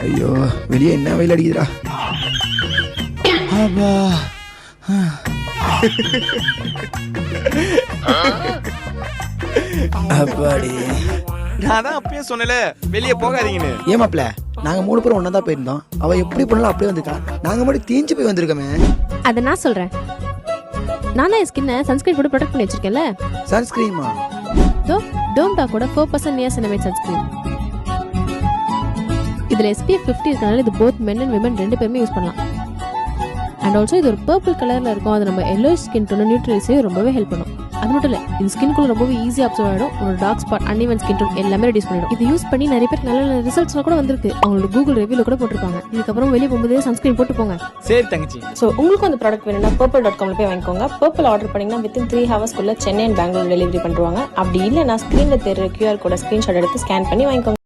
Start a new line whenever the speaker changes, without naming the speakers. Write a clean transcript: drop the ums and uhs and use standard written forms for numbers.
ஐயோ வெளியே என்ன வெயில் அடிக்குதுடா. அப்பா அப்பாடி.
நான் தான் அப்பயே சொன்னல வெளியே போகாதீங்கன்னு.
ஏமாப்ல நாங்க 3 பேரும் ஒன்னா தான் போயிருந்தோம். அவ எப்படி பண்ணாலும் அப்படியே வந்துட்டா. நாங்க மட்டும் தீஞ்சு போய் வந்திருக்கோமே.
அதை நான் சொல்றேன். நான் தான் என் ஸ்கின்னை சன்ஸ்கிரீன் போட்டு ப்ரொடெக்ட் பண்ணி வச்சிருக்கேன்ல.
சன்ஸ்கிரீமா?
டோம்டா கூட 4% நியாசினமைட் சன்ஸ்கிரீன். இதுல SPF 50 இருக்கனால இது போத் மென் அண்ட் விமன் 2 பேருமே யூஸ் பண்ணலாம். அண்ட் ஆல்சோ இது ஒரு பர்பிள் கலர்ல இருக்கும். அது நம்ம எல்லோ ஸ்கின் டோனை நியூட்ரலைஸ் செய்ய ரொம்பவே ஹெல்ப் பண்ணும். அது மட்டும் இல்லை, இது ஸ்கின்குள்ள ரொம்பவே ஈஸியாக அப்சர்வ் ஆகிடும். ஒரு dark spot, uneven skin tone எல்லாமே ரெடியூஸ் பண்ணிடும். இது யூஸ் பண்ணி நிறைய பேர் நல்ல நல்ல ரிசல்ட்ஸ்லாம் கூட வந்திருக்கு. அவங்களோட கூகுள் ரிவ்யூல கூட போட்டிருப்பாங்க. இதுக்கப்புறம் வெளியே போகும்போது சன்ஸ்கிரீன் போட்டு போங்க.
சரி தங்கச்சி.
ஸோ உங்களுக்கும் அந்த ப்ராடக்ட் வேணும்னா purple.com போய் வாங்கிக்கோங்க. பர்பிள் ஆர்டர் பண்ணிங்கன்னா வித்தின் 3 ஹவர்ஸ்க்குள்ள சென்னை அண்ட் பெங்களூர் டெலிவரி பண்ணுவாங்க. அப்படி இல்லைனா ஸ்க்ரீனில் தெரியுற QR கோட ஸ்க்ரீன்ஷாட் எடுத்து ஸ்கேன் பண்ணி வாங்கிக்கோங்க.